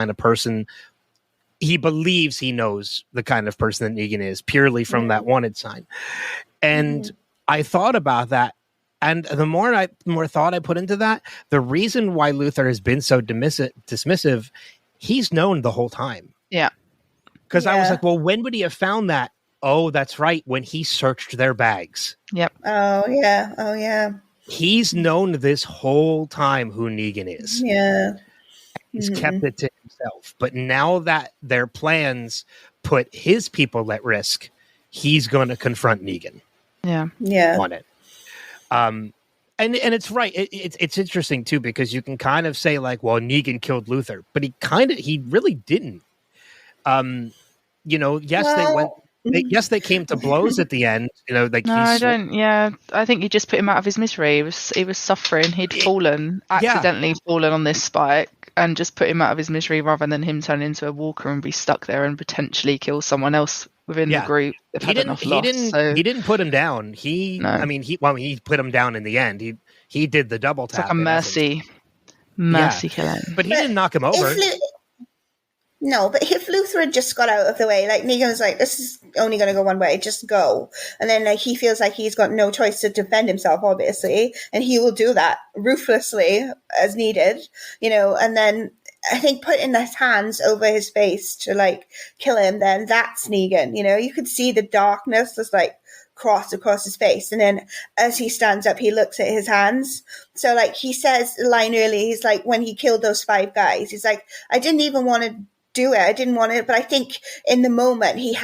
kind of person. He believes he knows the kind of person that Negan is purely from that wanted sign. And I thought about that. And the more thought I put into that, the reason why Luther has been so dismissive, he's known the whole time. Yeah. Because I was like, well, when would he have found that? Oh, that's right. When he searched their bags. Yep. Oh, yeah. Oh, yeah. He's known this whole time who Negan is. Yeah. He's kept it to himself. But now that their plans put his people at risk, he's going to confront Negan. Yeah. Yeah. On it. And it's right. It's interesting, too, because you can kind of say, like, well, Negan killed Luther. But he really didn't. Yes, they came to blows at the end. I think he just put him out of his misery. He was suffering. He'd accidentally fallen on this spike, and just put him out of his misery rather than him turn into a walker and be stuck there and potentially kill someone else within the group. He didn't put him down. He put him down in the end. He did the double tap. It's like a mercy killing. But he didn't knock him over. No, but if Luther had just got out of the way, like Negan was like, this is only going to go one way, just go. And then like he feels like he's got no choice to defend himself, obviously, and he will do that ruthlessly as needed, and then I think putting his hands over his face to like kill him, then that's Negan, you could see the darkness just like cross across his face. And then as he stands up, he looks at his hands. So like he says the line early, he's like, when he killed those 5 guys, he's like, I didn't even want to do it. I didn't want it, but I think in the moment he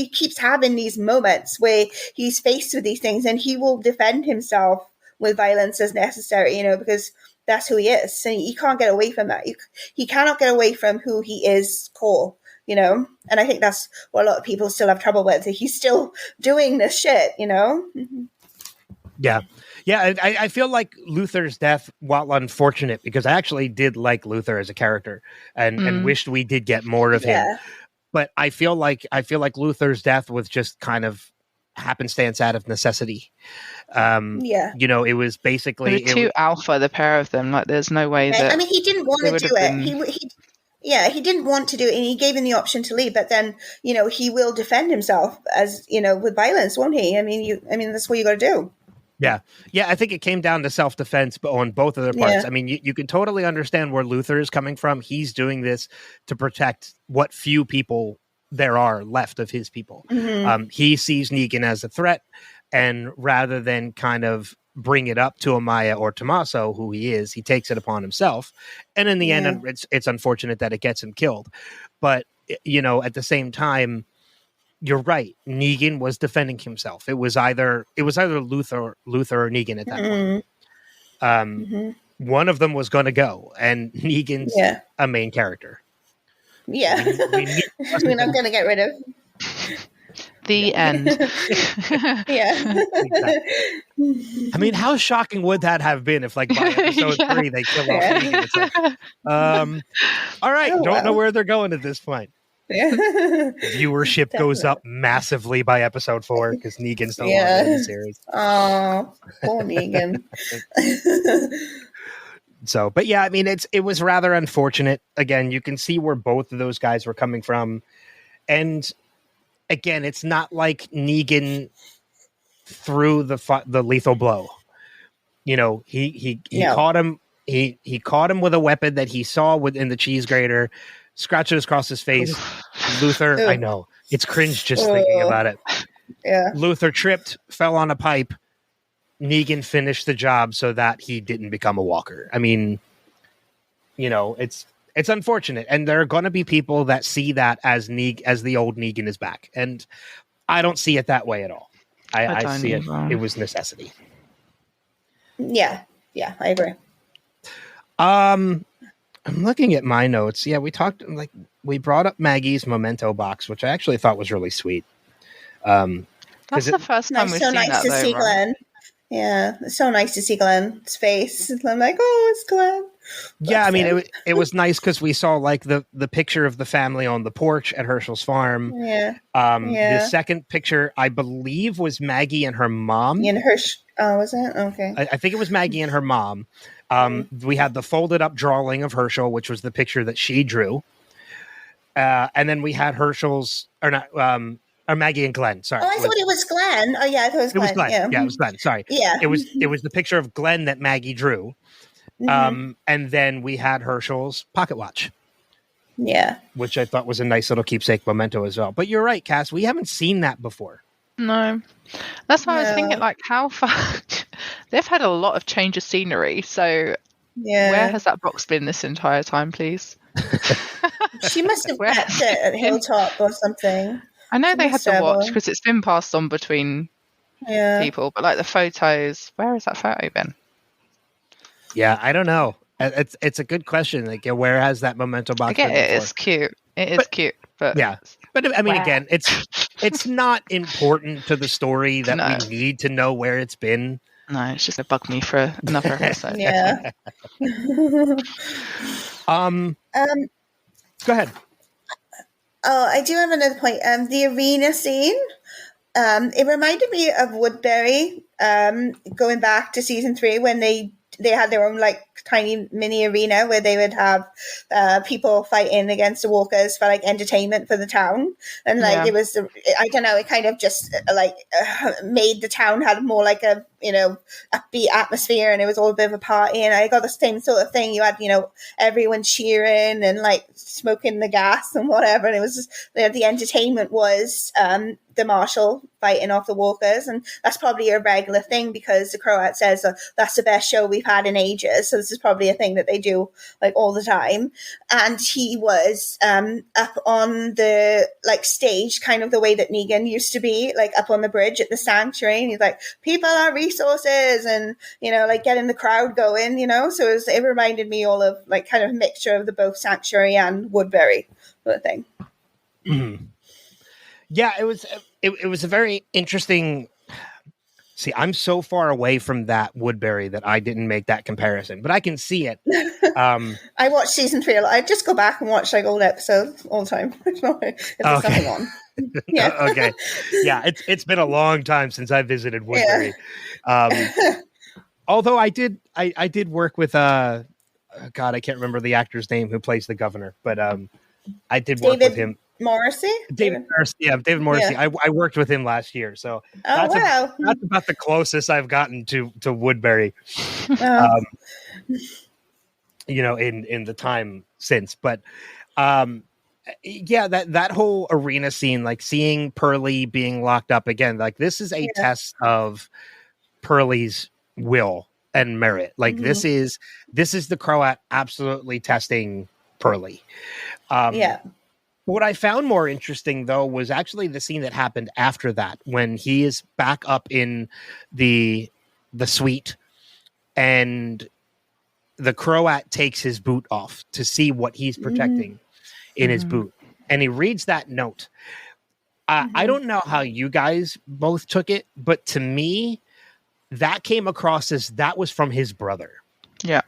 keeps having these moments where he's faced with these things and he will defend himself with violence as necessary, because that's who he is. And he can't get away from that. He cannot get away from who he is, Cole, and I think that's what a lot of people still have trouble with. He's still doing this shit, Yeah. Yeah, I feel like Luther's death, while unfortunate, because I actually did like Luther as a character and wished we did get more of him. But I feel like Luther's death was just kind of happenstance out of necessity. It was basically too alpha, the pair of them. Like, there's no way that. I mean, he didn't want to do it. He didn't want to do it, and he gave him the option to leave. But then, he will defend himself as with violence, won't he? I mean, that's what you got to do. Yeah. I think it came down to self-defense, but on both of their parts. Yeah. I mean, you can totally understand where Luther is coming from. He's doing this to protect what few people there are left of his people. Mm-hmm. He sees Negan as a threat, and rather than kind of bring it up to Amaya or Tommaso, who he is, he takes it upon himself. And in the end, it's unfortunate that it gets him killed. But, at the same time, you're right. Negan was defending himself. It was either Luther or Negan at that point. One of them was going to go, and Negan's a main character. Yeah, we're not going to get rid of. The end. Yeah. Exactly. I mean, how shocking would that have been if, like, by episode 3 they kill off Negan? It's like, all right, don't know where they're going at this point. Viewership goes up massively by episode 4 because Negan's no longer in the series. Oh, poor Negan. So, but yeah, I mean, it was rather unfortunate. Again, you can see where both of those guys were coming from, and again, it's not like Negan threw the lethal blow. He caught him. He caught him with a weapon that he saw within the cheese grater. Scratches across his face. Luther, I know. It's cringe just thinking about it. Yeah. Luther tripped, fell on a pipe. Negan finished the job so that he didn't become a walker. I mean, it's unfortunate. And there are going to be people that see that as the old Negan is back. And I don't see it that way at all. I see it was necessity. Yeah. Yeah, I agree. I'm looking at my notes. Yeah, we brought up Maggie's memento box, which I actually thought was really sweet. That's the first time we've seen that, though, Glenn. Yeah, it's so nice to see Glenn's face. I'm like, oh, it's Glenn. Yeah, I mean, it was nice because we saw like the picture of the family on the porch at Herschel's farm. Yeah. The second picture, I believe, was Maggie and her mom. And oh, was it? Okay. I think it was Maggie and her mom. We had the folded up drawing of Herschel, which was the picture that she drew. And then we had Herschel's, or not, or Maggie and Glenn. Sorry. Oh, I thought it was Glenn. Oh, yeah, I thought it was Glenn. Yeah, it was Glenn. Sorry. Yeah. It was the picture of Glenn that Maggie drew. And then we had Herschel's pocket watch. Yeah. Which I thought was a nice little keepsake memento as well. But you're right, Cass. We haven't seen that before. No. That's why I was thinking, like, how far... They've had a lot of change of scenery, so where has that box been this entire time, please? She must have kept it at Hilltop or something. I know they had the watch, because it's been passed on between people, but, like, the photos... Where has that photo been? Yeah, I don't know. It's a good question. Like, where has that memento box been before? It's cute. It is cute, but yeah. But I mean, again, it's not important to the story that we need to know where it's been. No, it's just gonna bug me for another episode. Yeah. Go ahead. Oh, I do have another point. The arena scene. It reminded me of Woodbury. Going back to season 3 when they had their own like tiny mini arena where they would have people fighting against the walkers for like entertainment for the town, and like it was I don't know, it kind of just like made the town had more like a upbeat atmosphere, and it was all a bit of a party, and I got the same sort of thing. You had everyone cheering and like smoking the gas and whatever, and it was just, the entertainment was the marshal fighting off the walkers, and that's probably a regular thing because the Croat says that's the best show we've had in ages, so this is probably a thing that they do like all the time. And he was up on the like stage, kind of the way that Negan used to be, like up on the bridge at the sanctuary, and he's like, people are resources, and like getting the crowd going, so it reminded me all of like kind of a mixture of the both sanctuary and Woodbury sort of thing. Mm-hmm. Yeah, it was a very interesting. See, I'm so far away from that Woodbury that I didn't make that comparison, but I can see it. I watched season 3 a lot. I just go back and watch like old episodes all the time. If there's nothing on. Yeah. Okay. Yeah, it's been a long time since I visited Woodbury. Yeah. Although I did work with God, I can't remember the actor's name who plays the governor, but I did work with him. David Morrissey. Yeah. I worked with him last year, so that's about the closest I've gotten to Woodbury. In the time since, but that whole arena scene, like seeing Pearlie being locked up again, like this is a test of Pearlie's will and merit. Like this is the Croat absolutely testing Pearlie. What I found more interesting, though, was actually the scene that happened after that, when he is back up in the suite, and the Croat takes his boot off to see what he's protecting in his boot, and he reads that note. I don't know how you guys both took it, but to me, that came across as that was from his brother. Yeah.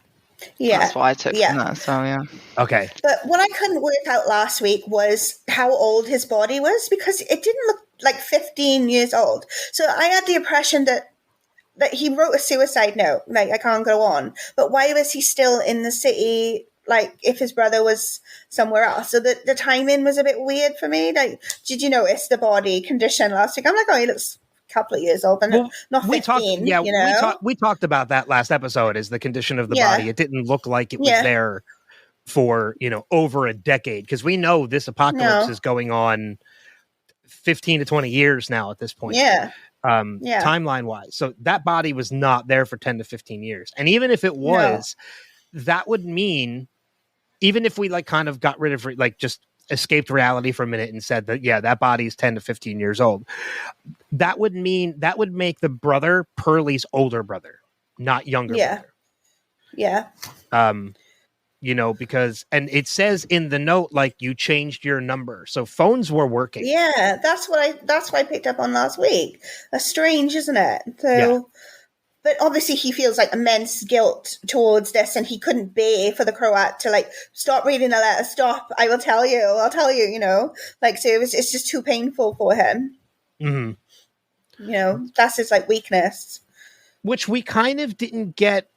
Yeah, that's why I took from that. So yeah, okay. But what I couldn't work out last week was how old his body was, because it didn't look like 15 years old. So I had the impression that he wrote a suicide note, like I can't go on. But why was he still in the city? Like if his brother was somewhere else, so the timing was a bit weird for me. Like, did you notice the body condition last week? I'm like, oh, he looks couple of years old, but not 15. We talked about that last episode, is the condition of the body. It didn't look like it was there for over a decade, because we know this apocalypse is going on 15 to 20 years now at this point. Timeline wise, so that body was not there for 10 to 15 years, and even if it was, that would mean, even if we like kind of got rid of like just escaped reality for a minute and said that that body is 10 to 15 years old, that would make the brother Pearlie's older brother, not younger brother. Because, and it says in the note, like, you changed your number, so phones were working. That's what I picked up on last week. That's strange, isn't it? So but obviously he feels like immense guilt towards this, and he couldn't bear for the Croat to like, stop reading the letter, stop, I'll tell you, you know, like, so it's just too painful for him. Mm-hmm. You know, that's his like weakness. Which we kind of didn't get.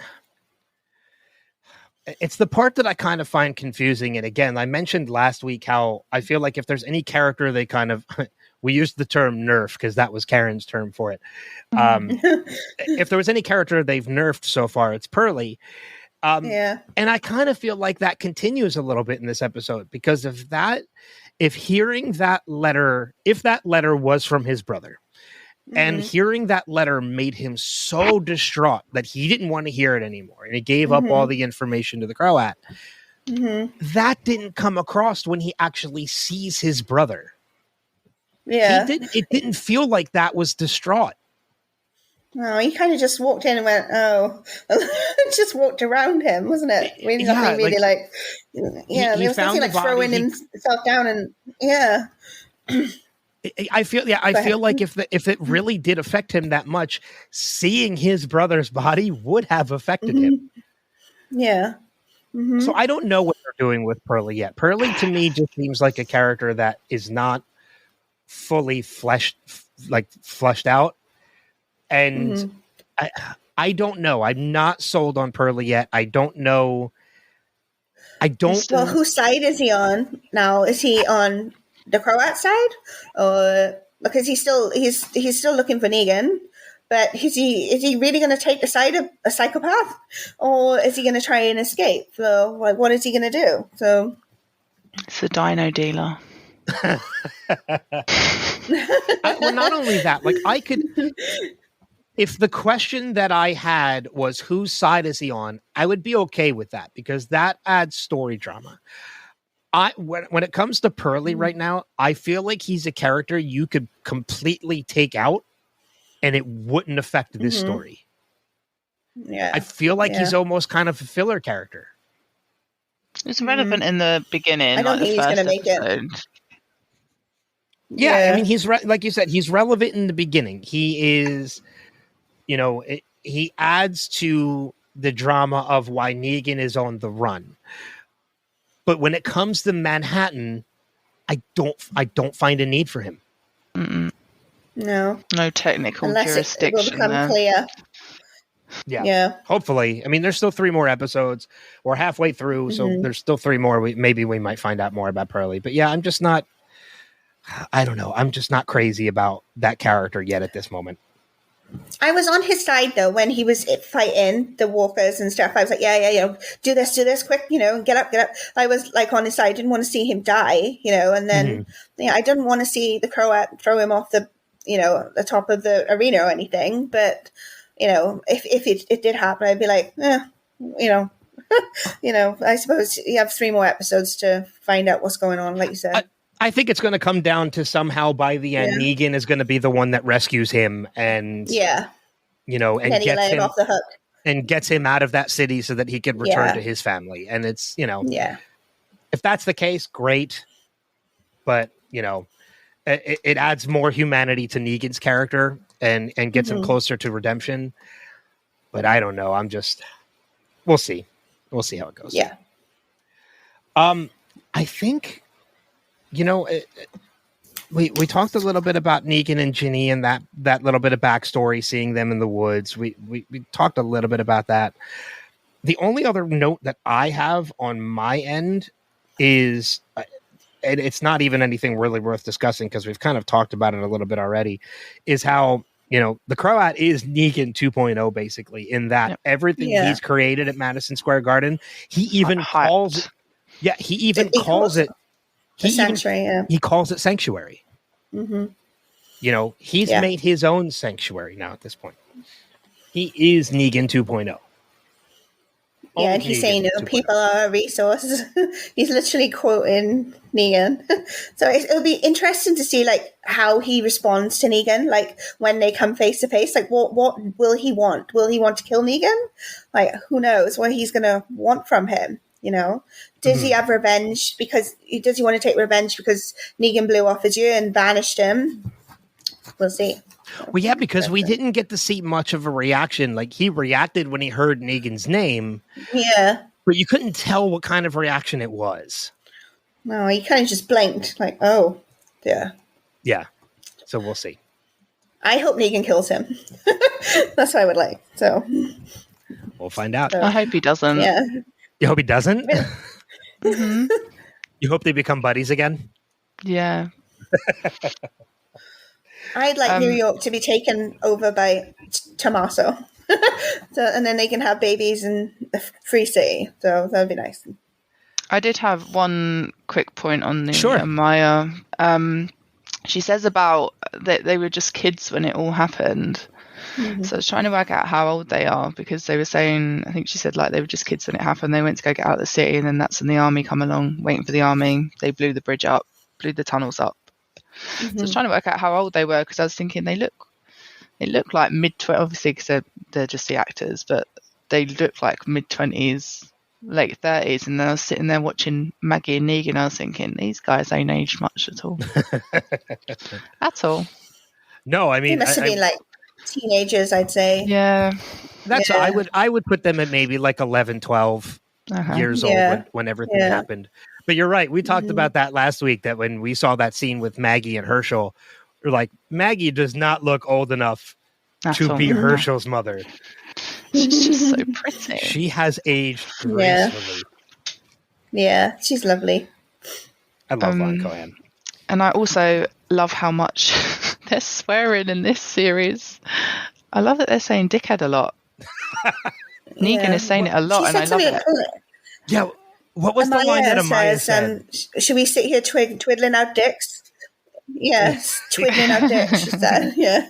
It's the part that I kind of find confusing. And again, I mentioned last week how I feel like if there's any character they kind of, we used the term nerf because that was Karen's term for it. If there was any character they've nerfed so far, it's Pearlie. And I kind of feel like that continues a little bit in this episode because if hearing that letter, if that letter was from his brother, and hearing that letter made him so distraught that he didn't want to hear it anymore. And he gave up all the information to the Croat. That didn't come across when he actually sees his brother. Yeah. It didn't feel like that was distraught. No, he kind of just walked in and went, oh. Just walked around him, wasn't it? Really, nothing really like there was nothing like throwing himself down and I feel like if it really did affect him that much, seeing his brother's body would have affected him. Yeah. So I don't know what they're doing with Pearlie yet. Pearlie to me just seems like a character that is not fully fleshed out. And I don't know. I'm not sold on Pearlie yet. I don't know. Well, whose side is he on now? Is he on the Croat side, or because he's still looking for Negan, but is he really going to take the side of a psychopath, or is he going to try and escape? So, like, what is he going to do? So, it's a dino dealer. Well, not only that, like I could. If the question that I had was whose side is he on, I would be okay with that because that adds story drama. When it comes to Pearlie right now, I feel like he's a character you could completely take out and it wouldn't affect this story. Yeah. I feel like he's almost kind of a filler character. It's relevant in the beginning. I don't think he's going to make it. Yeah, I mean, he's like you said, he's relevant in the beginning. He is, he adds to the drama of why Negan is on the run. But when it comes to Manhattan, I don't find a need for him. No technical jurisdiction. Unless it will become clear. Yeah. Hopefully. I mean, there's still 3 more episodes. We're halfway through, so there's still 3 more. Maybe we might find out more about Pearlie. But yeah, I'm just not. I don't know. I'm just not crazy about that character yet at this moment. I was on his side though when he was fighting the walkers and stuff. I was like, yeah, do this quick, get up. I was like on his side. I didn't want to see him die, and then I didn't want to see the Croat throw him off the the top of the arena or anything. But if it did happen, I'd be like, I suppose you have 3 more episodes to find out what's going on, like you said. I think it's going to come down to somehow by the end, Negan is going to be the one that rescues him and, and gets him off the hook and gets him out of that city so that he can return to his family. And it's, if that's the case, great. But, it adds more humanity to Negan's character and gets him closer to redemption. But I don't know. We'll see. We'll see how it goes. Yeah. I think, we talked a little bit about Negan and Ginny and that little bit of backstory, seeing them in the woods. We talked a little bit about that. The only other note that I have on my end is, and it's not even anything really worth discussing because we've kind of talked about it a little bit already, is how, the Croat is Negan 2.0 basically, in that everything he's created at Madison Square Garden, he even calls it. Yeah, he even calls it. He calls it Sanctuary. He's made his own sanctuary now at this point. He is Negan 2.0. Yeah, and he's saying, people are a resource. He's literally quoting Negan. So it'll be interesting to see, like, how he responds to Negan, like, when they come face to face. Like, what will he want? Will he want to kill Negan? Like, who knows what he's going to want from him, Does he have revenge does he want to take revenge because Negan blew off his ear and banished him? we'll see. Well, yeah, because we didn't get to see much of a reaction. Like, he reacted when he heard Negan's name. Yeah. But you couldn't tell what kind of reaction it was. No, he kind of just blinked, like, oh, yeah. Yeah. So we'll see. I hope Negan kills him. That's what I would like. So we'll find out. I hope he doesn't. Yeah. You hope he doesn't? Mm-hmm. You hope they become buddies again? Yeah. I'd like New York to be taken over by Tommaso. And then they can have babies in the free city. So that would be nice. I did have one quick point on the Sure. Maya. She says about that they were just kids when it all happened. Mm-hmm. So I was trying to work out how old they are, because they were saying, I think she said like they were just kids when it happened. They went to go get out of the city, and then that's when the army come along, waiting for the army. They blew the bridge up, blew the tunnels up. Mm-hmm. So I was trying to work out how old they were, because I was thinking they look like mid-20s, obviously, because they're just the actors, but they look like mid-20s, late 30s. And then I was sitting there watching Maggie and Negan, I was thinking, these guys ain't aged much at all. At all. No, I mean... They must have been like teenagers, I'd say. Yeah. That's I would put them at maybe like 11, 12 years old when everything happened. But you're right. We talked about that last week, that when we saw that scene with Maggie and Herschel, we're like, Maggie does not look old enough to be Herschel's mother. She's just so pretty. She has aged gracefully. Yeah, she's lovely. I love Ron Cohan. And I also love how much they're swearing in this series. I love that they're saying dickhead a lot. Negan is saying it a lot, and I love it. Yeah, what was the line that Amaya said? Should we sit here twiddling our dicks? Yes, twiddling our dicks, she said. Yeah.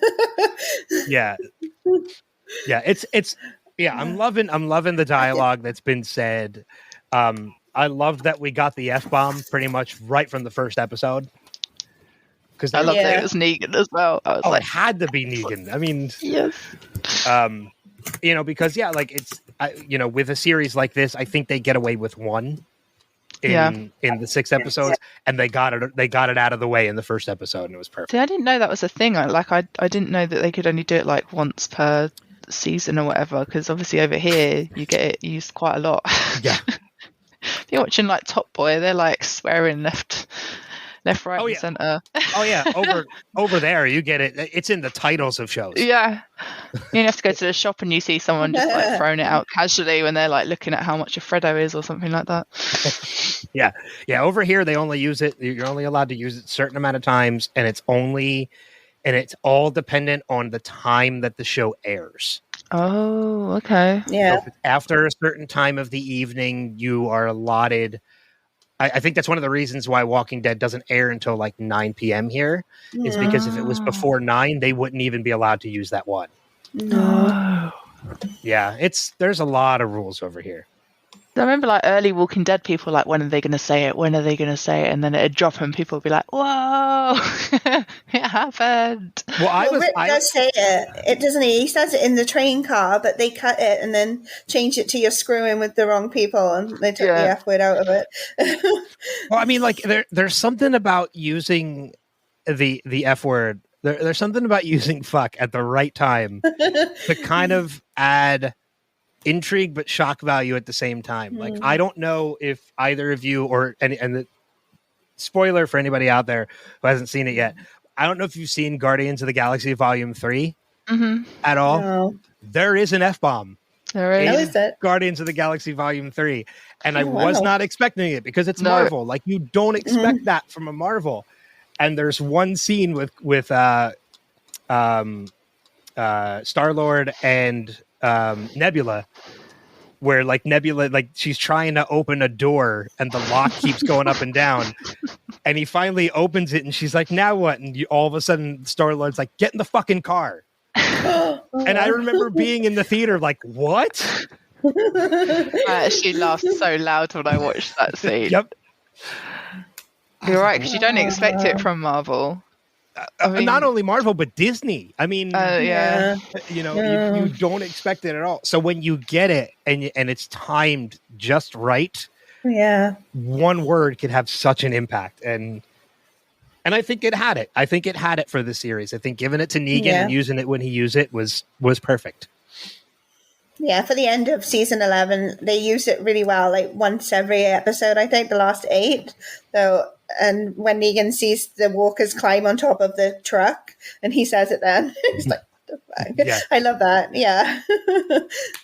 Yeah, it's I'm loving the dialogue that's been said. I loved that we got the F-bomb pretty much right from the first episode. Because I love that it was Negan as well. I was like, it had to be Negan. I mean, yes. Because like it's with a series like this, I think they get away with one in the 6 episodes, and they got it out of the way in the first episode, and it was perfect. See, I didn't know that was a thing. I didn't know that they could only do it like once per season or whatever, because obviously over here you get it used quite a lot. Yeah. If you're watching like Top Boy, they're like swearing left, right, and center. Oh yeah, over there you get it. It's in the titles of shows. Yeah, you have to go to the shop and you see someone just like throwing it out casually when they're like looking at how much a Freddo is or something like that. Yeah. Over here they only use it. You're only allowed to use it a certain amount of times, and it's all dependent on the time that the show airs. Oh, okay. Yeah. So after a certain time of the evening, you are allotted. I think that's one of the reasons why Walking Dead doesn't air until like 9 p.m. here, is because if it was before 9, they wouldn't even be allowed to use that one. No. Yeah, there's a lot of rules over here. I remember like early Walking Dead people like, when are they going to say it? When are they going to say it? And then it'd drop and people would be like, whoa, it happened. Well, Rick does say it. It doesn't he says it in the train car, but they cut it and then change it to you're screwing with the wrong people, and they took the F word out of it. Well, I mean, like there's something about using the F word. There's something about using fuck at the right time to kind of add intrigue but shock value at the same time. Like, I don't know if either of you and the spoiler for anybody out there who hasn't seen it yet, I don't know if you've seen Guardians of the Galaxy Volume 3 at all. No. There is an F-bomb. There is. Guardians of the Galaxy Volume 3. And I was not expecting it, because it's Marvel. Like, you don't expect that from a Marvel. And there's one scene with Star-Lord and Nebula, where like Nebula, like she's trying to open a door and the lock keeps going up and down, and he finally opens it and she's like, now what? And all of a sudden Star-Lord's like, get in the fucking car. And I remember being in the theater like, what? I actually laughed so loud when I watched that scene. Yep. You're right, because you don't expect it from Marvel. I mean, not only Marvel, but Disney. I mean, you don't expect it at all. So when you get it and it's timed just right, one word can have such an impact. And And I think it had it. I think it had it for the series. I think giving it to Negan and using it when he used it was perfect. Yeah, for the end of season 11, they use it really well, like once every episode, I think, the last 8. So, and when Negan sees the walkers climb on top of the truck, and he says it then, he's like, yeah. I love that. Yeah.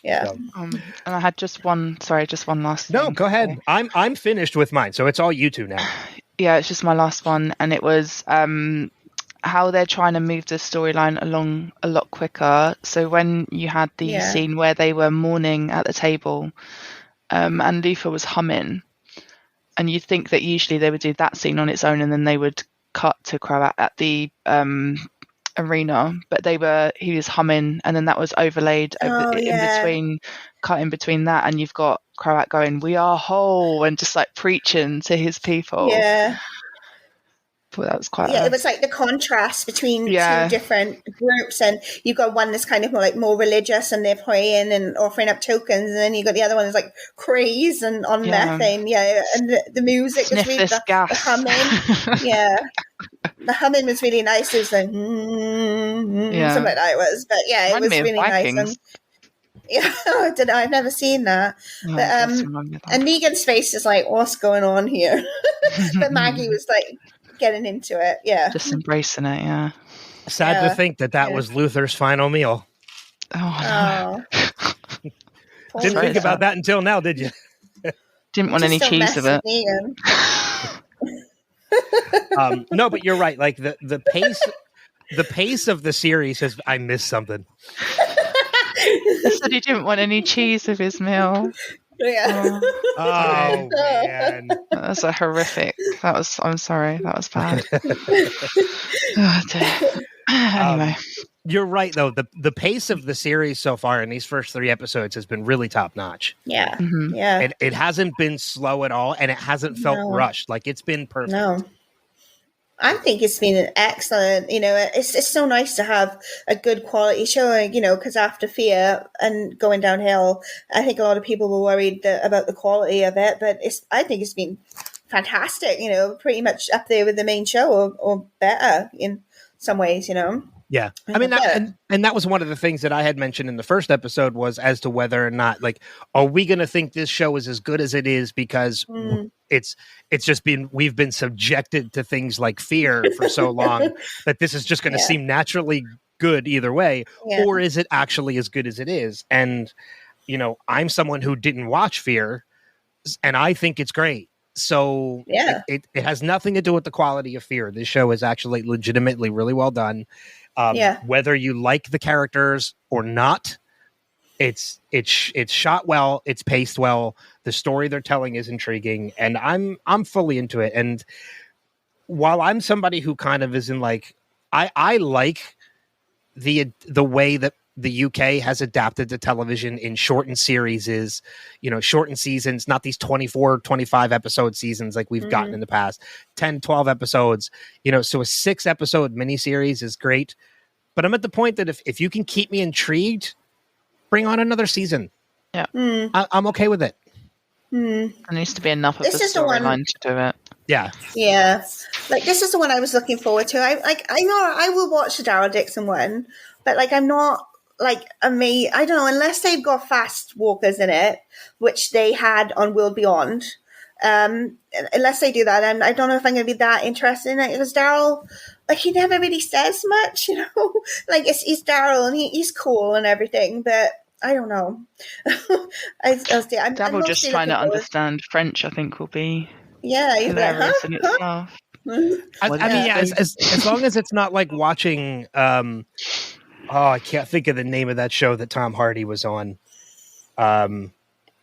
Yeah. So, and I had just one last thing. No, go ahead. I'm finished with mine, so it's all you two now. Yeah, it's just my last one, and it was how they're trying to move the storyline along a lot quicker. So when you had the scene where they were mourning at the table, and Luther was humming, and you'd think that usually they would do that scene on its own, and then they would cut to Cravat at the arena, but he was humming, and then that was overlaid in between that, and you've got Cravat going, "We are whole," and just like preaching to his people. Yeah. But that was quite. Yeah, it was like the contrast between two different groups, and you got one that's kind of more religious, and they're praying and offering up tokens, and then you got the other one that's like craze and on methane. Yeah, and the music was really the humming. Yeah, the humming was really nice. It was like something like that. It was, but it was really nice. And, I don't know. I've never seen that. No, but and Negan's face is like, what's going on here? But Maggie was like getting into it. Yeah, just embracing it. Yeah. Sad to think that was Luther's final meal. Oh. Didn't think about that until now, did you? Didn't want any cheese of it. No, but you're right. Like the pace of the series has. I missed something. I said he didn't want any cheese of his meal. Yeah. Oh man, that was a horrific. I'm sorry. That was bad. Oh, dear. Anyway, you're right though. The pace of the series so far in these first 3 episodes has been really top notch. Yeah. Mm-hmm. Yeah. It hasn't been slow at all, and it hasn't felt rushed. Like it's been perfect. No. I think it's been an excellent, it's so nice to have a good quality show, because after Fear and going downhill, I think a lot of people were worried about the quality of it, but I think it's been fantastic, pretty much up there with the main show or better in some ways, Yeah. I mean, and that was one of the things that I had mentioned in the first episode was as to whether or not, like, are we going to think this show is as good as it is because it's just we've been subjected to things like Fear for so long that this is just going to seem naturally good either way, or is it actually as good as it is? And, I'm someone who didn't watch Fear, and I think it's great. So it has nothing to do with the quality of Fear. This show is actually legitimately really well done. Whether you like the characters or not, it's shot well, it's paced well, the story they're telling is intriguing, and I'm fully into it. And while I'm somebody who kind of is in like, I like the way that the UK has adapted to television in shortened series is, shortened seasons, not these 24, 25 episode seasons like we've gotten in the past, 10, 12 episodes, so a 6 episode miniseries is great. But I'm at the point that if you can keep me intrigued, bring on another season. Yeah. I'm okay with it. There needs to be enough of the storyline to do it. Yeah. Yeah. Like, this is the one I was looking forward to. I know I will watch the Daryl Dixon one, but like, I'm not like amazed. I don't know, unless they've got fast walkers in it, which they had on World Beyond. Unless they do that, I don't know if I'm going to be that interested in it, because Daryl, like, he never really says much, like he's Daryl and he's cool and everything, but I don't know. I'm just trying to understand French, I think, will be hilarious in itself. As long as it's not like watching I can't think of the name of that show that Tom Hardy was on,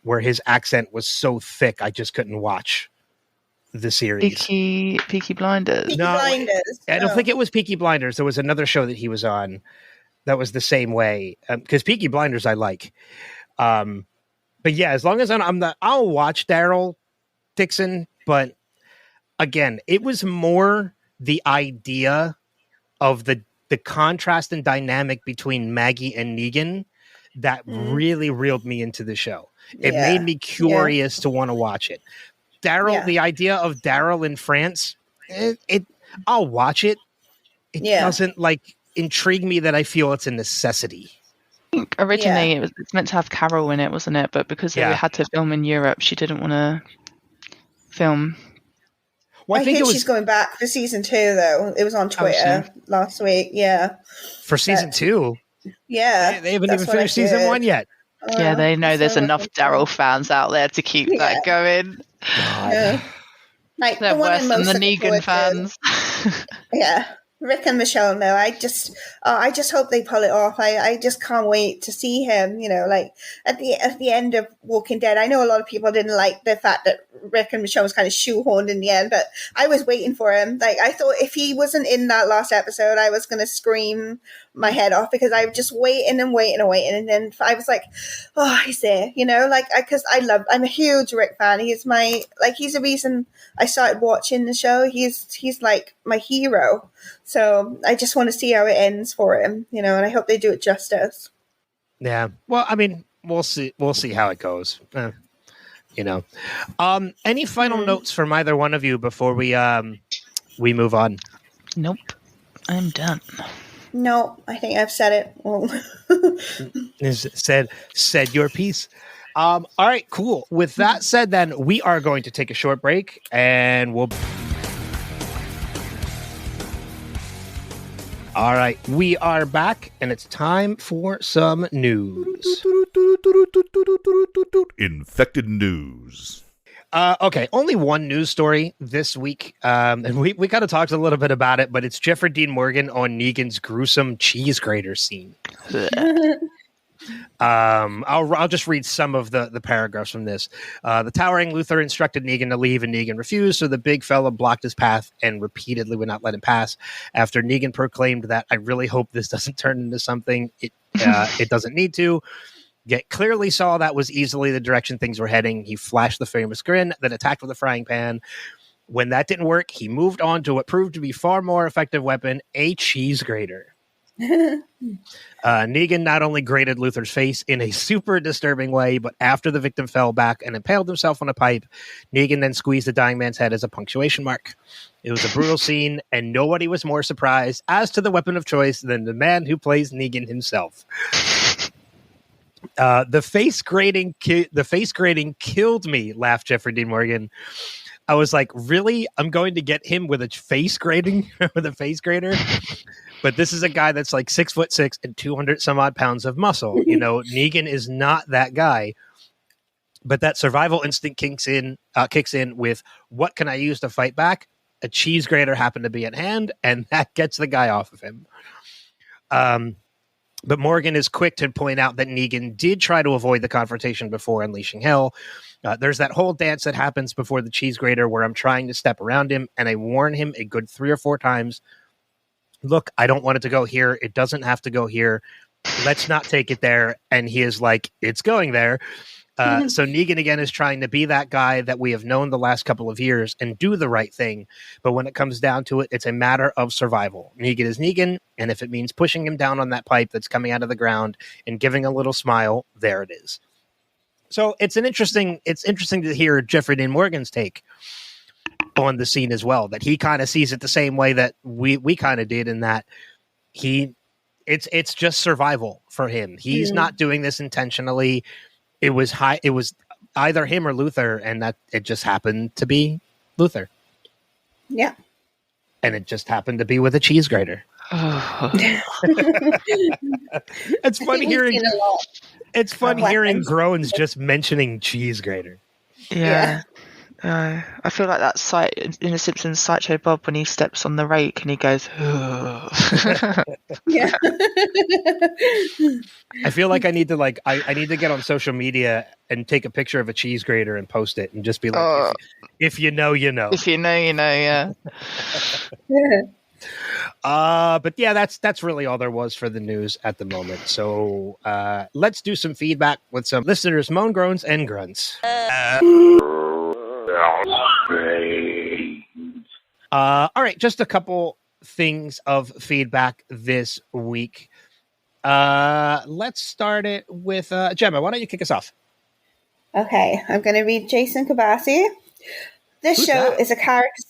where his accent was so thick I just couldn't watch the series. Peaky Blinders. Blinders. I don't think it was Peaky Blinders. There was another show that he was on that was the same way, because Peaky Blinders I like. But yeah, as long as I'll watch Daryl Dixon. But again, it was more the idea of the contrast and dynamic between Maggie and Negan that really reeled me into the show. It made me curious to want to watch it. Daryl, the idea of Daryl in France, I'll watch it. It doesn't like intrigue me that I feel it's a necessity. I think originally it's meant to have Carol in it, wasn't it? But because they had to film in Europe, she didn't want to film. Well, I think she's going back for season 2, though. It was on Twitter last week. Yeah. For season 2? Yeah. They haven't even finished season 1 yet. Yeah, they know there's enough Daryl fans out there to keep that going. God. Yeah. Like, they're worse than the Negan fans. Yeah. Rick and Michelle, no, I just hope they pull it off. I just can't wait to see him, like at the end of Walking Dead. I know a lot of people didn't like the fact that Rick and Michelle was kind of shoehorned in the end, but I was waiting for him. Like, I thought if he wasn't in that last episode, I was going to scream my head off, because I was just waiting. And then I was like, oh, he's there, because I'm a huge Rick fan. He's the reason I started watching the show. He's like my hero. So I just want to see how it ends for him, and I hope they do it justice. Yeah. Well, I mean, we'll see. We'll see how it goes. Any final notes from either one of you before we move on? Nope. I'm done. No, I think I've said it. Said your piece. All right, cool. With that said, then we are going to take a short break, and we'll. All right, we are back, and it's time for some news. Infected news. Okay, only one news story this week, and we kind of talked a little bit about it, but it's Jeffrey Dean Morgan on Negan's gruesome cheese grater scene. I'll just read some of the paragraphs from this. The towering Luthor instructed Negan to leave, and Negan refused, so the big fella blocked his path and repeatedly would not let him pass. After Negan proclaimed that, I really hope this doesn't turn into something, it doesn't need to. Yet clearly saw that was easily the direction things were heading. He flashed the famous grin, then attacked with a frying pan. When that didn't work, he moved on to what proved to be far more effective weapon, a cheese grater. Negan not only grated Luthor's face in a super disturbing way, but after the victim fell back and impaled himself on a pipe, Negan then squeezed the dying man's head as a punctuation mark. It was a brutal scene, and nobody was more surprised as to the weapon of choice than the man who plays Negan himself. The face grating killed me, laughed Jeffrey Dean Morgan. I was like, really? I'm going to get him with a face grating with a face grater? But this is a guy that's like 6'6" and 200 some odd pounds of muscle. Negan is not that guy. But that survival instinct kicks in with, what can I use to fight back? A cheese grater happened to be at hand, and that gets the guy off of him. But Morgan is quick to point out that Negan did try to avoid the confrontation before unleashing hell. There's that whole dance that happens before the cheese grater where I'm trying to step around him, and I warn him a good 3 or 4 times. Look, I don't want it to go here. It doesn't have to go here. Let's not take it there. And he is like, it's going there. So Negan again is trying to be that guy that we have known the last couple of years and do the right thing. But when it comes down to it, it's a matter of survival. Negan is Negan. And if it means pushing him down on that pipe that's coming out of the ground and giving a little smile, there it is. So it's interesting to hear Jeffrey Dean Morgan's take on the scene as well, that he kind of sees it the same way that we kind of did, in that it's just survival for him. He's not doing this intentionally. It was either him or Luthor, and that it just happened to be Luthor. Yeah. And it just happened to be with a cheese grater. It's fun hearing Groans just mentioning cheese grater. Yeah. I feel like that sight in The Simpsons, Sideshow Bob, when he steps on the rake and he goes, yeah. I feel like I need to I need to get on social media and take a picture of a cheese grater and post it and just be like, if you know, you know. If you know, you know, yeah. But yeah, that's really all there was for the news at the moment. So let's do some feedback with some listeners' moan, groans, and grunts. All right, just a couple things of feedback this week. Let's start it with Gemma. Why don't you kick us off? Okay, I'm going to read Jason Kabasi. This show is a character.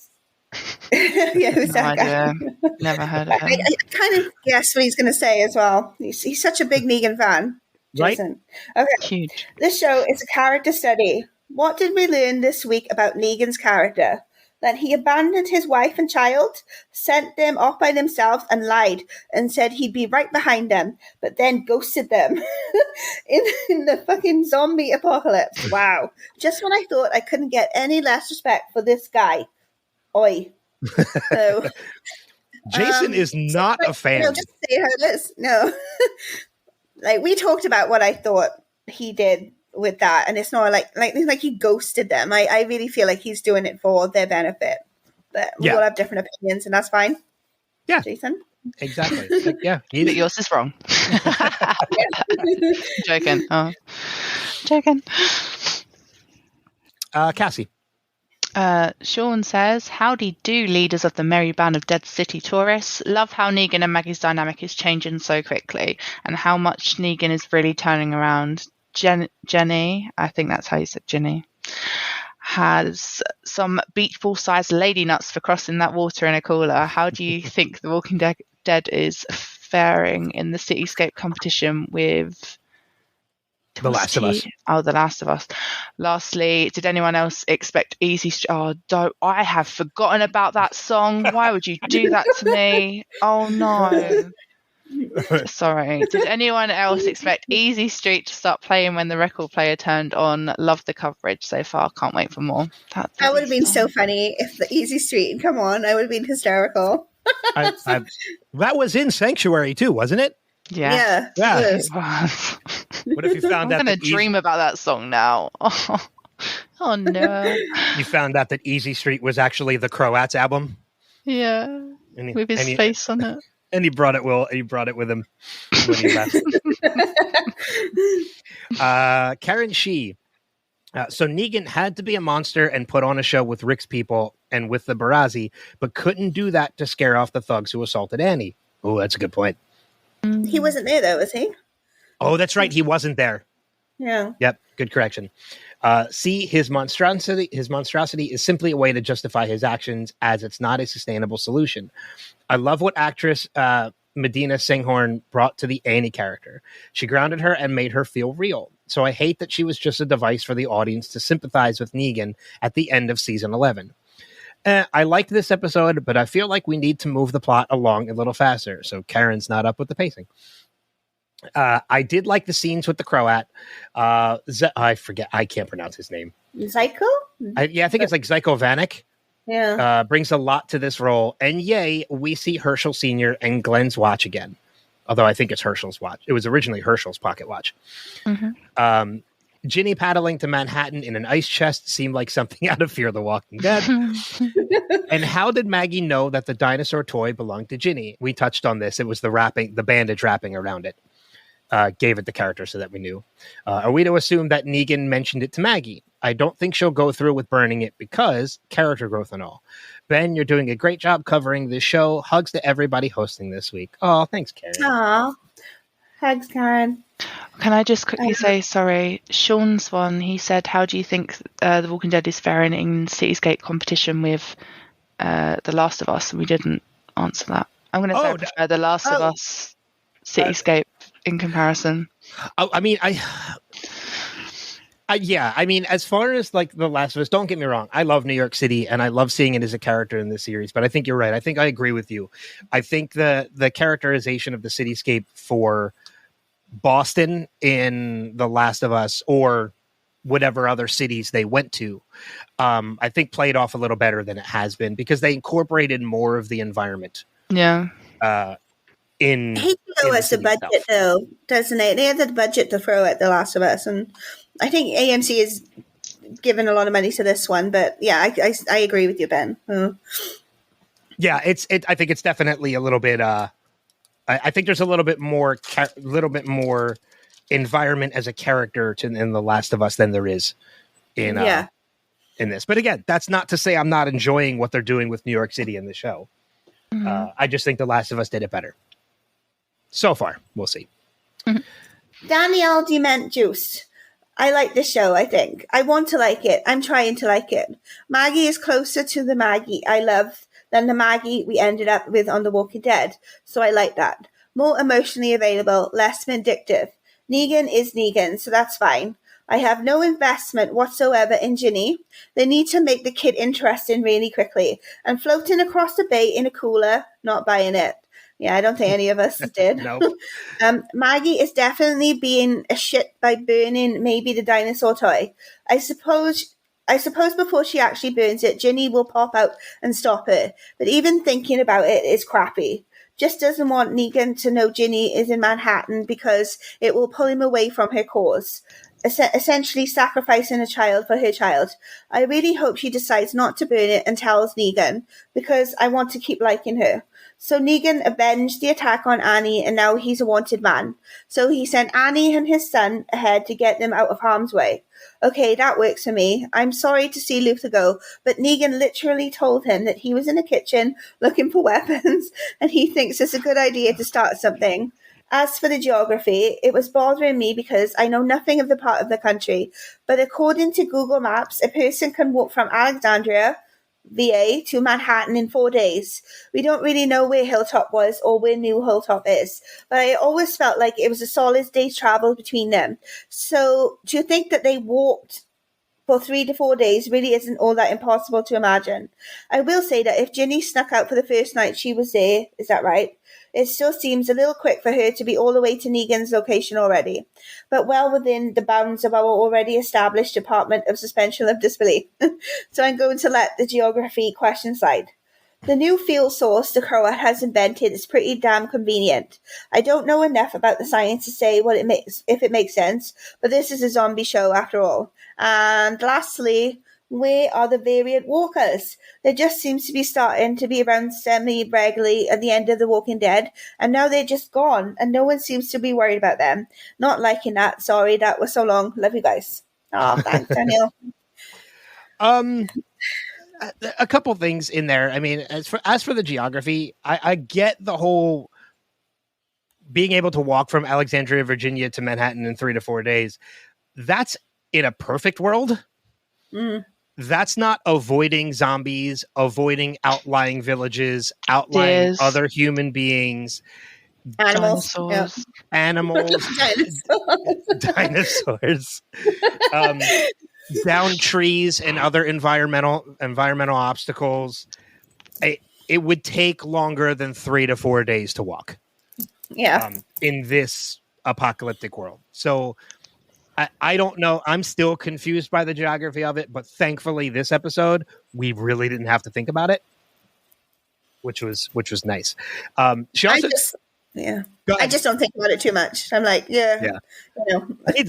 Yeah, who's that guy? Never heard of him. I kind of guess what he's going to say as well. He's such a big Negan fan. Jason. Right? Okay. Huge. This show is a character study. What did we learn this week about Negan's character? That he abandoned his wife and child, sent them off by themselves, and lied and said he'd be right behind them, but then ghosted them in the fucking zombie apocalypse. Wow. Just when I thought I couldn't get any less respect for this guy. Oi. So, Jason is not a fan. No, just say how it is. No. Like, we talked about what I thought he did with that, and it's not like he ghosted them. I really feel like he's doing it for their benefit. But we all have different opinions, and that's fine. Yeah. Jason? Exactly. Yeah. But yours is wrong. Joking. Oh. Joking. Cassie. Sean says, howdy do, leaders of the merry band of Dead City tourists. Love how Negan and Maggie's dynamic is changing so quickly, and how much Negan is really turning around. Jenny, I think that's how you said Jenny, has some beach ball sized lady nuts for crossing that water in a cooler. How do you think The Walking Dead is faring in the Cityscape competition with The Last of Us? Oh, The Last of Us. Lastly, did anyone else expect Easy Street? I have forgotten about that song. Why would you do that to me? Oh no. Sorry. Did anyone else expect Easy Street to start playing when the record player turned on? Love the coverage so far. Can't wait for more. That would have been so funny if the Easy Street come on. I would have been hysterical. That was in Sanctuary too, wasn't it? Yeah. It was. What if you found out? I'm going to dream about that song now. Oh no. You found out that Easy Street was actually the Croats album? Yeah. With his face on it. And he brought it with him when he left. Karen Shee. So Negan had to be a monster and put on a show with Rick's people and with the Barazzi, but couldn't do that to scare off the thugs who assaulted Annie. Oh, that's a good point. He wasn't there, though, was he? Oh, that's right. He wasn't there. Yeah. Yep. Good correction. See, his monstrosity is simply a way to justify his actions, as it's not a sustainable solution. I love what actress Medina Singhorn brought to the Annie character. She grounded her and made her feel real. So I hate that she was just a device for the audience to sympathize with Negan at the end of season 11. I liked this episode, but I feel like we need to move the plot along a little faster. So Karen's not up with the pacing. I did like the scenes with the Croat. I forget. I can't pronounce his name. Zyko? I think it's like Zyko Vanek. Yeah. Brings a lot to this role. And yay, we see Herschel Sr. and Glenn's watch again. Although I think it's Herschel's watch. It was originally Herschel's pocket watch. Mm-hmm. Ginny paddling to Manhattan in an ice chest seemed like something out of Fear the Walking Dead. And how did Maggie know that the dinosaur toy belonged to Ginny? We touched on this. It was the bandage wrapping around it. Gave it the character so that we knew. Are we to assume that Negan mentioned it to Maggie? I don't think she'll go through with burning it because character growth and all. Ben, you're doing a great job covering this show. Hugs to everybody hosting this week. Oh, thanks, Karen. Aw. Hugs, Karen. Can I just quickly say, sorry, Sean's one, he said, how do you think The Walking Dead is faring in Cityscape competition with The Last of Us? And we didn't answer that. I'm going to say I prefer The Last of Us Cityscape in comparison. I mean, as far as like The Last of Us, don't get me wrong. I love New York City and I love seeing it as a character in this series, but I think you're right. I think I agree with you. I think the characterization of the cityscape for Boston in The Last of Us or whatever other cities they went to, I think played off a little better than it has been because they incorporated more of the environment. Yeah. He throws the budget itself, though, doesn't it? They have the budget to throw at The Last of Us, and I think AMC is giving a lot of money to this one. But yeah, I agree with you, Ben. Yeah, I think it's definitely a little bit. I think there's a little bit more environment as a character in The Last of Us than there is in this. But again, that's not to say I'm not enjoying what they're doing with New York City in the show. Mm-hmm. I just think The Last of Us did it better. So far, we'll see. Mm-hmm. Danielle Dement Juice. I like this show, I think. I want to like it. I'm trying to like it. Maggie is closer to the Maggie I love than the Maggie we ended up with on The Walking Dead. So I like that. More emotionally available, less vindictive. Negan is Negan, so that's fine. I have no investment whatsoever in Ginny. They need to make the kid interesting really quickly. And floating across the bay in a cooler, not buying it. Yeah, I don't think any of us did. Nope. Maggie is definitely being a shit by burning maybe the dinosaur toy. I suppose before she actually burns it, Ginny will pop out and stop her. But even thinking about it is crappy. Just doesn't want Negan to know Ginny is in Manhattan because it will pull him away from her cause. Essentially sacrificing a child for her child. I really hope she decides not to burn it and tells Negan, because I want to keep liking her. So Negan avenged the attack on Annie, and now he's a wanted man. So he sent Annie and his son ahead to get them out of harm's way. Okay, that works for me. I'm sorry to see Luther go, but Negan literally told him that he was in the kitchen looking for weapons, and he thinks it's a good idea to start something. As for the geography, it was bothering me because I know nothing of the part of the country, but according to Google Maps, a person can walk from Alexandria, VA, to Manhattan in 4 days. We don't really know where Hilltop was or where New Hilltop is, but I always felt like it was a solid day's travel between them. So to think that they walked for 3 to 4 days really isn't all that impossible to imagine. I will say that if Ginny snuck out for the first night she was there, is that right? It still seems a little quick for her to be all the way to Negan's location already, but well within the bounds of our already established Department of Suspension of Disbelief. So I'm going to let the geography question slide. The new fuel source the Croat has invented is pretty damn convenient. I don't know enough about the science to say what it makes, if it makes sense, but this is a zombie show after all. And lastly, where are the variant walkers? There just seems to be starting to be around semi-regularly at the end of The Walking Dead, and now they're just gone, and no one seems to be worried about them. Not liking that. Sorry, that was so long. Love you guys. Oh, thanks, Daniel. A couple things in there. I mean, as for the geography, I get the whole being able to walk from Alexandria, Virginia to Manhattan in 3 to 4 days. That's in a perfect world. Mm. That's not avoiding zombies, avoiding outlying villages, outlying other human beings, Animals, dinosaurs, down trees and other environmental obstacles. It would take longer than 3 to 4 days to walk. Yeah. In this apocalyptic world. So I don't know. I'm still confused by the geography of it, but thankfully this episode, we really didn't have to think about it, which was nice. She also, I just don't think about it too much. I'm like, yeah. You know. I need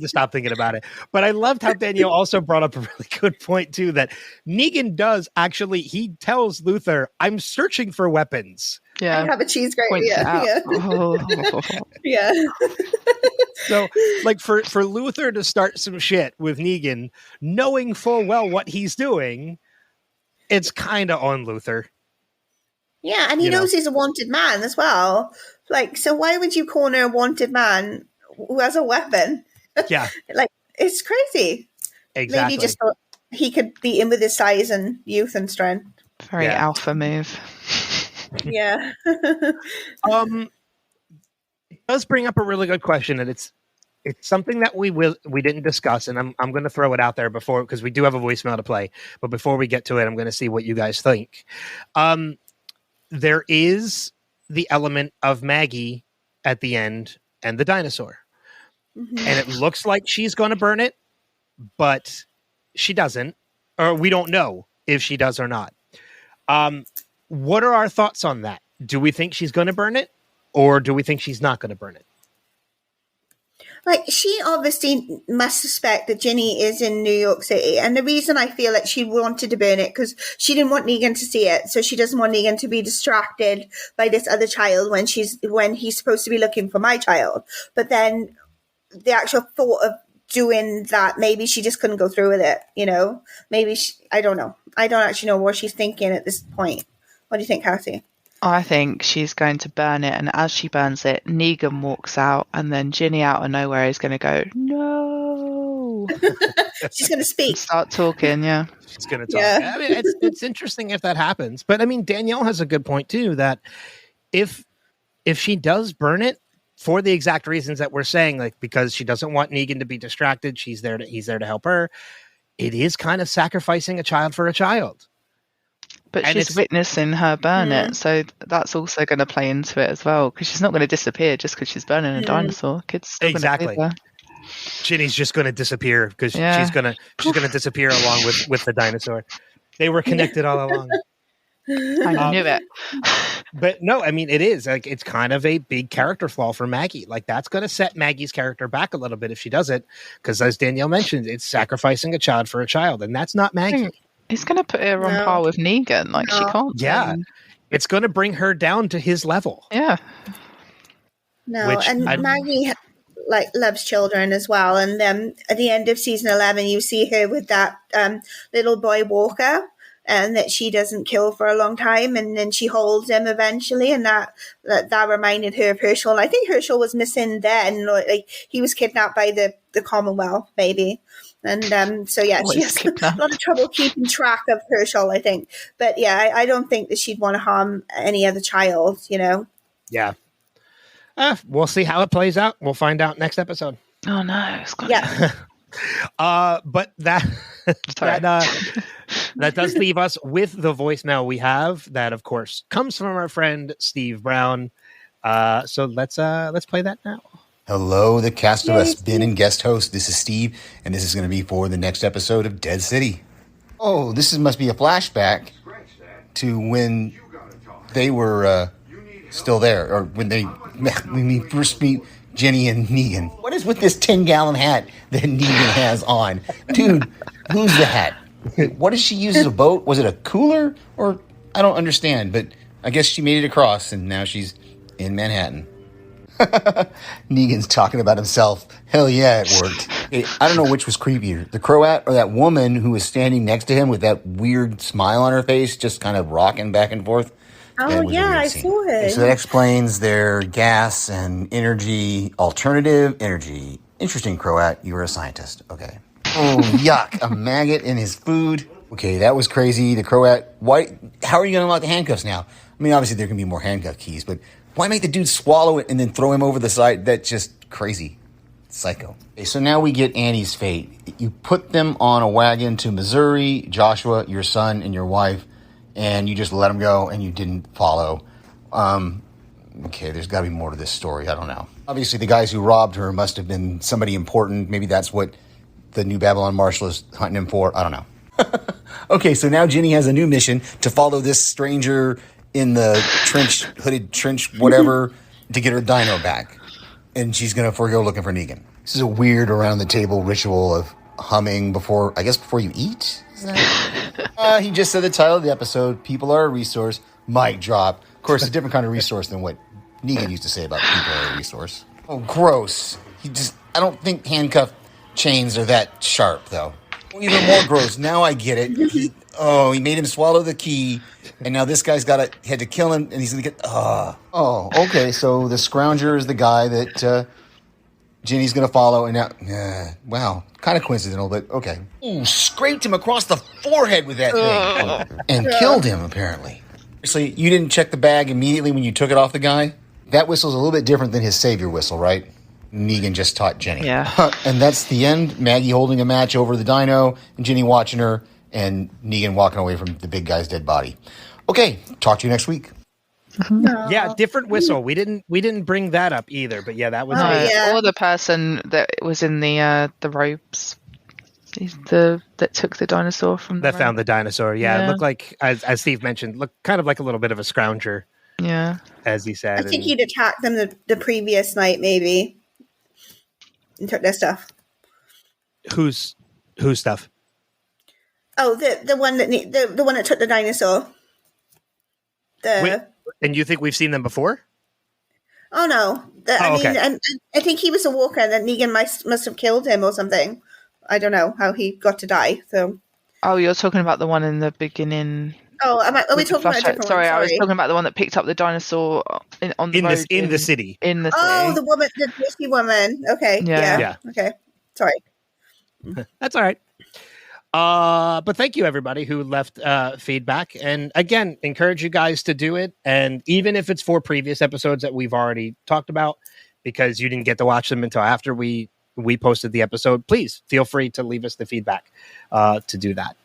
to stop thinking about it. But I loved how Danielle also brought up a really good point too, that Negan does actually, he tells Luther, I'm searching for weapons. Yeah. I have a cheese grater. Yeah. Oh. Yeah. So, like, for Luther to start some shit with Negan, knowing full well what he's doing, it's kind of on Luther. Yeah, and he knows he's a wanted man as well. Like, so why would you corner a wanted man who has a weapon? Yeah. Like, it's crazy. Exactly. Maybe he just thought he could beat him with his size and youth and strength. Very alpha move. Yeah. It does bring up a really good question, and it's something that we didn't discuss, and I'm going to throw it out there before, because we do have a voicemail to play. But before we get to it, I'm going to see what you guys think. There is the element of Maggie at the end and the dinosaur, and it looks like she's going to burn it, but she doesn't, or we don't know if she does or not. What are our thoughts on that? Do we think she's going to burn it, or do we think she's not going to burn it? Like, she obviously must suspect that Ginny is in New York City. And the reason I feel like she wanted to burn it, because she didn't want Negan to see it. So she doesn't want Negan to be distracted by this other child when he's supposed to be looking for my child. But then the actual thought of doing that, maybe she just couldn't go through with it, you know? Maybe I don't know. I don't actually know what she's thinking at this point. What do you think, Cassie? I think she's going to burn it, and as she burns it, Negan walks out, and then Ginny out of nowhere is going to go, no. you. She's going to speak. Start talking, yeah. She's going to talk. Yeah. I mean, it's interesting if that happens. But I mean, Danielle has a good point too, that if she does burn it for the exact reasons that we're saying, like because she doesn't want Negan to be distracted, he's there to help her. It is kind of sacrificing a child for a child. But she's witnessing her burn it, so that's also going to play into it as well, because she's not going to disappear just because she's burning a dinosaur. Kid's still exactly. Ginny's just going to disappear because she's going to disappear along with the dinosaur. They were connected all along. I knew it. But no, I mean, it is like it's kind of a big character flaw for Maggie. Like that's going to set Maggie's character back a little bit if she does it, because as Danielle mentioned, it's sacrificing a child for a child, and that's not Maggie. It's going to put her on par with Negan. Like she can't. Yeah, it's going to bring her down to his level. Yeah. No, Maggie loves children as well, and at the end of season 11, you see her with that little boy Walker. And that she doesn't kill for a long time, and then she holds him eventually, and that reminded her of Herschel. I think Herschel was missing then, like he was kidnapped by the Commonwealth, maybe, and so yeah, she has a lot of trouble keeping track of Herschel, I think. But yeah, I don't think that she'd want to harm any other child, you know. Yeah, we'll see how it plays out. We'll find out next episode. Oh no, it's but that does leave us with the voicemail we have. That, of course, comes from our friend Steve Brown. So let's play that now. Hello, the cast of us, Ben and guest host. This is Steve, and this is going to be for the next episode of Dead City. Oh, must be a flashback to when they were still there, or when we first meet Jenny and Negan. What is with this 10-gallon hat that Negan has on? Dude, lose the hat. What did she use as a boat? Was it a cooler? Or I don't understand, but I guess she made it across, and now she's in Manhattan. Negan's talking about himself. Hell yeah, it worked. I don't know which was creepier, the Croat or that woman who was standing next to him with that weird smile on her face, just kind of rocking back and forth. Oh, yeah, I saw it. So that explains their gas and energy, alternative energy. Interesting, Croat. You were a scientist. Okay. Oh, yuck. A maggot in his food. Okay, that was crazy. The Croat. Why? How are you going to unlock the handcuffs now? I mean, obviously there can be more handcuff keys, but why make the dude swallow it and then throw him over the side? That's just crazy. Psycho. Okay, so now we get Annie's fate. You put them on a wagon to Missouri, Joshua, your son, and your wife, and you just let them go, and you didn't follow. Okay, there's got to be more to this story. I don't know. Obviously, the guys who robbed her must have been somebody important. Maybe that's what the New Babylon Marshal is hunting him for. I don't know. Okay, so now Ginny has a new mission to follow this stranger in the hooded trench, whatever, to get her dino back. And she's going to forego looking for Negan. This is a weird around-the-table ritual of humming before you eat. He just said the title of the episode, People Are a Resource, mic drop. Of course, it's a different kind of resource than what Negan used to say about people are a resource. Oh, gross. I don't think handcuff chains are that sharp, though. Even more gross. Now I get it. He made him swallow the key, and now this guy's had to kill him, and he's going to get... Oh, okay, so the scrounger is the guy that Ginny's going to follow, and now... wow, kind of coincidental, but okay. Ooh, scraped him across the forehead with that thing. And killed him, apparently. Seriously, you didn't check the bag immediately when you took it off the guy? That whistle's a little bit different than his savior whistle, right? Negan just taught Jenny. Yeah. And that's the end. Maggie holding a match over the dino, and Jenny watching her, and Negan walking away from the big guy's dead body. Okay, talk to you next week. No. Yeah, different whistle. We didn't bring that up either, but yeah, that was or the person that was in the ropes. That took the dinosaur from the found the dinosaur. Yeah, it looked like, as Steve mentioned, looked kind of like a little bit of a scrounger. Yeah, as he said. I think he'd attacked them the previous night, maybe, and took their stuff. Whose stuff? Oh, the one that took the dinosaur. And you think we've seen them before? Oh no! I think he was a walker, and that Negan must have killed him or something. I don't know how he got to die. So. Oh, you're talking about the one in the beginning. Oh, are we talking about a different one? Sorry, I was talking about the one that picked up the dinosaur on the road in the city. In the city. Oh, the woman, the Disney woman. Okay, yeah. Okay, sorry. That's all right. But thank you, everybody who left feedback. And again, encourage you guys to do it. And even if it's for previous episodes that we've already talked about, because you didn't get to watch them until after we posted the episode, please feel free to leave us the feedback to do that.